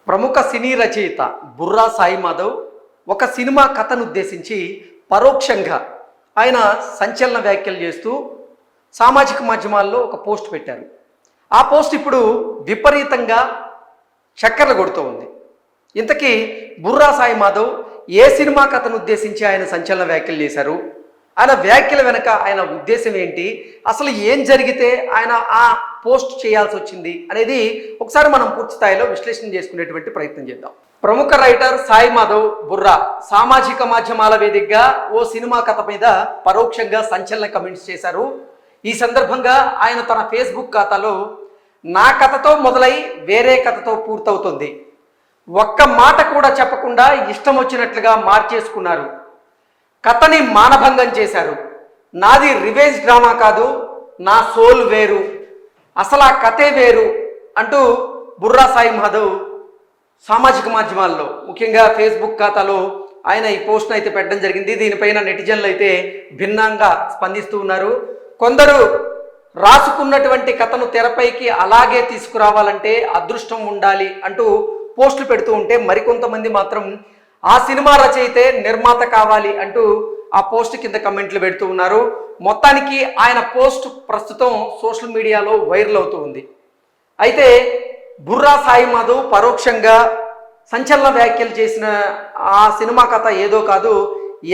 ప్రముఖ సినీ రచయిత బుర్రా సాయి మాధవ్ ఒక సినిమా కథను ఉద్దేశించి పరోక్షంగా ఆయన సంచలన వ్యాఖ్యలు చేస్తూ సామాజిక మాధ్యమాల్లో ఒక పోస్ట్ పెట్టారు. ఆ పోస్ట్ ఇప్పుడు విపరీతంగా చక్కర్లు కొడుతూ ఉంది. ఇంతకీ బుర్రా సాయి మాధవ్ ఏ సినిమా కథను ఉద్దేశించి ఆయన సంచలన వ్యాఖ్యలు చేశారు, ఆయన వ్యాఖ్యల వెనక ఆయన ఉద్దేశం ఏంటి, అసలు ఏం జరిగితే ఆయన ఆ పోస్ట్ చేయాల్సి వచ్చింది అనేది ఒకసారి మనం పూర్తి స్థాయిలో విశ్లేషణ చేసుకునేటువంటి ప్రయత్నం చేద్దాం. ప్రముఖ రైటర్ సాయి మాధవ్ బుర్రా సామాజిక మాధ్యమాల వేదికగా ఓ సినిమా కథ మీద పరోక్షంగా సంచలన కమెంట్స్ చేశారు. ఈ సందర్భంగా ఆయన తన ఫేస్బుక్ ఖాతాలో నా కథతో మొదలై వేరే కథతో పూర్తవుతుంది, ఒక్క మాట కూడా చెప్పకుండా ఇష్టం వచ్చినట్లుగా మార్చేసుకున్నారు, కథని మానభంగం చేశారు, నాది రివెంజ్ డ్రామా కాదు, నా సోల్ వేరు, అసలు ఆ కథే వేరు అంటూ బుర్రా సాయి మాధవ్ సామాజిక మాధ్యమాల్లో ముఖ్యంగా ఫేస్బుక్ ఖాతాలో ఆయన ఈ పోస్ట్ను అయితే పెట్టడం జరిగింది. దీనిపైన నెటిజన్లు అయితే భిన్నంగా స్పందిస్తూ ఉన్నారు. కొందరు రాసుకున్నటువంటి కథను తెరపైకి అలాగే తీసుకురావాలంటే అదృష్టం ఉండాలి అంటూ పోస్టులు పెడుతూ ఉంటే, మరికొంతమంది మాత్రం ఆ సినిమా రచయితే నిర్మాత కావాలి అంటూ ఆ పోస్ట్ కింద కమెంట్లు పెడుతూ ఉన్నారు. మొత్తానికి ఆయన పోస్ట్ ప్రస్తుతం సోషల్ మీడియాలో వైరల్ అవుతూ ఉంది. అయితే బుర్రా సాయి మాధవ్ పరోక్షంగా సంచలన వ్యాఖ్యలు చేసిన ఆ సినిమా కథ ఏదో కాదు,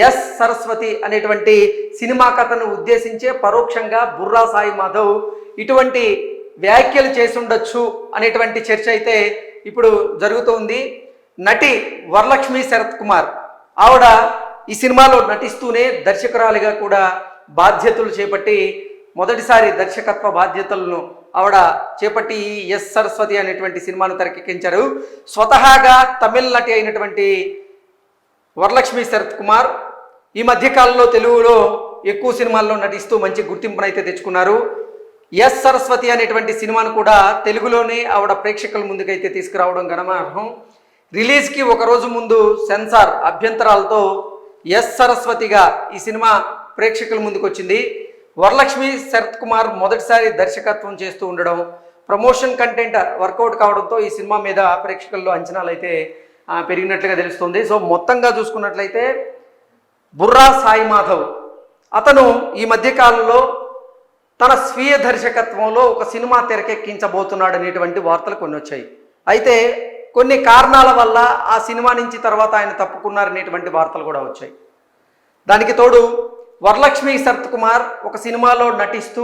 ఎస్ సరస్వతి అనేటువంటి సినిమా కథను ఉద్దేశించే పరోక్షంగా బుర్రా సాయి మాధవ్ ఇటువంటి వ్యాఖ్యలు చేసి ఉండొచ్చు అనేటువంటి చర్చ అయితే ఇప్పుడు జరుగుతోంది. నటి వరలక్ష్మి శరత్ కుమార్ ఆవిడ ఈ సినిమాలో నటిస్తూనే దర్శకురాలిగా కూడా బాధ్యతలు చేపట్టి మొదటిసారి దర్శకత్వ బాధ్యతలను ఆవిడ చేపట్టి ఈ ఎస్ సరస్వతి అనేటువంటి సినిమాను తెరకెక్కించారు. స్వతహాగా తమిళ నటి అయినటువంటి వరలక్ష్మి శరత్ కుమార్ ఈ మధ్యకాలంలో తెలుగులో ఎక్కువ సినిమాల్లో నటిస్తూ మంచి గుర్తింపునైతే తెచ్చుకున్నారు. ఎస్ సరస్వతి అనేటువంటి సినిమాను కూడా తెలుగులోనే ఆవిడ ప్రేక్షకుల ముందుకైతే తీసుకురావడం గమనార్హం. రిలీజ్కి ఒకరోజు ముందు సెన్సార్ అభ్యంతరాలతో ఎస్ సరస్వతిగా ఈ సినిమా ప్రేక్షకుల ముందుకు వచ్చింది. వరలక్ష్మి శరత్ కుమార్ మొదటిసారి దర్శకత్వం చేస్తూ ఉండడం, ప్రమోషన్ కంటెంట్ వర్కౌట్ కావడంతో ఈ సినిమా మీద ప్రేక్షకుల్లో అంచనాలు అయితే పెరిగినట్లుగా తెలుస్తుంది. సో మొత్తంగా చూసుకున్నట్లయితే బుర్రా సాయి మాధవ్ అతను ఈ మధ్యకాలంలో తన స్వీయ దర్శకత్వంలో ఒక సినిమా తెరకెక్కించబోతున్నాడు అనేటువంటి వార్తలు కొన్ని వచ్చాయి. అయితే కొన్ని కారణాల వల్ల ఆ సినిమా నుంచి తర్వాత ఆయన తప్పుకున్నారనేటువంటి వార్తలు కూడా వచ్చాయి. దానికి తోడు వరలక్ష్మి శరత్ కుమార్ ఒక సినిమాలో నటిస్తూ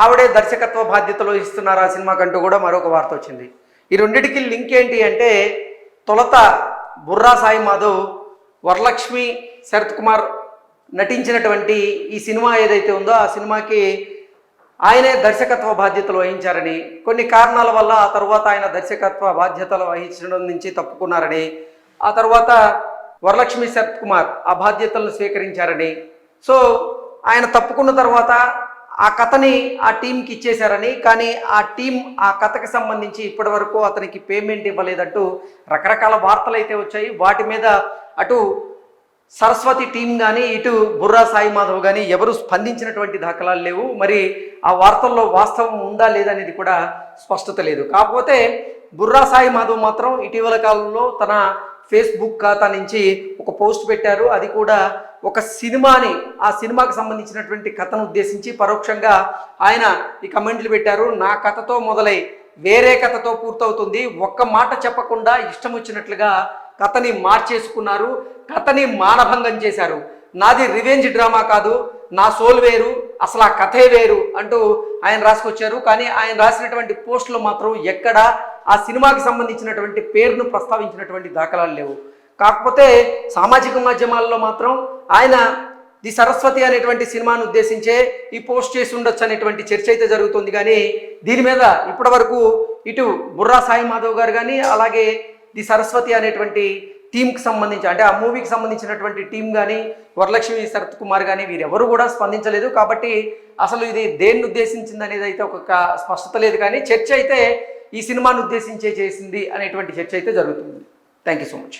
ఆవిడే దర్శకత్వ బాధ్యతలు ఇస్తున్నారు ఆ సినిమాకంటూ కూడా మరొక వార్త వచ్చింది. ఈ రెండింటికి లింక్ ఏంటి అంటే, తొలత బుర్రా సాయి మాధవ్ వరలక్ష్మి శరత్ కుమార్ నటించినటువంటి ఈ సినిమా ఏదైతే ఉందో ఆ సినిమాకి ఆయనే దర్శకత్వ బాధ్యతలు వహించారని, కొన్ని కారణాల వల్ల ఆ తర్వాత ఆయన దర్శకత్వ బాధ్యతలు వహించడం నుంచి తప్పుకున్నారని, ఆ తర్వాత వరలక్ష్మి శరత్ కుమార్ ఆ బాధ్యతలను స్వీకరించారని, సో ఆయన తప్పుకున్న తర్వాత ఆ కథని ఆ టీంకి ఇచ్చేశారని, కానీ ఆ టీం ఆ కథకి సంబంధించి ఇప్పటి వరకు అతనికి పేమెంట్ ఇవ్వలేదంటూ రకరకాల వార్తలు అయితే వచ్చాయి. వాటి మీద అటు సరస్వతి టీం కానీ ఇటు బుర్రా సాయి మాధవ్ కానీ ఎవరు స్పందించినటువంటి దాఖలాలు లేవు. మరి ఆ వార్తల్లో వాస్తవం ఉందా లేదా అనేది కూడా స్పష్టత లేదు. కాకపోతే బుర్రా సాయి మాధవ్ మాత్రం ఇటీవల కాలంలో తన ఫేస్బుక్ ఖాతా నుంచి ఒక పోస్ట్ పెట్టారు. అది కూడా ఒక సినిమాని, ఆ సినిమాకి సంబంధించినటువంటి కథను ఉద్దేశించి పరోక్షంగా ఆయన ఈ కమెంట్లు పెట్టారు. నా కథతో మొదలై వేరే కథతో పూర్తవుతుంది, ఒక్క మాట చెప్పకుండా ఇష్టం వచ్చినట్లుగా కథని మార్చేసుకున్నారు, కథని మానభంగం చేశారు, నాది రివెంజ్ డ్రామా కాదు, నా సోల్ వేరు, అసలు ఆ కథే వేరు అంటూ ఆయన రాసుకొచ్చారు. కానీ ఆయన రాసినటువంటి పోస్టులు మాత్రం ఎక్కడా ఆ సినిమాకి సంబంధించినటువంటి పేరును ప్రస్తావించినటువంటి దాఖలాలు లేవు. కాకపోతే సామాజిక మాధ్యమాల్లో మాత్రం ఆయన ది సరస్వతి అనేటువంటి సినిమాను ఉద్దేశించే ఈ పోస్ట్ చేసి ఉండొచ్చు అనేటువంటి చర్చ అయితే జరుగుతుంది. కానీ దీని మీద ఇప్పటి వరకు ఇటు బుర్రా సాయి మాధవ్ గారు కానీ అలాగే ది సరస్వతి అనేటువంటి టీంకి సంబంధించి, అంటే ఆ మూవీకి సంబంధించినటువంటి టీం కానీ వరలక్ష్మి శరత్ కుమార్ కానీ వీరెవరు కూడా స్పందించలేదు. కాబట్టి అసలు ఇది దేన్ని ఉద్దేశించింది అనేది అయితే ఒక స్పష్టత లేదు. కానీ చర్చ అయితే ఈ సినిమాను ఉద్దేశించే చేసింది అనేటువంటి చర్చ అయితే జరుగుతుంది. Thank you so much.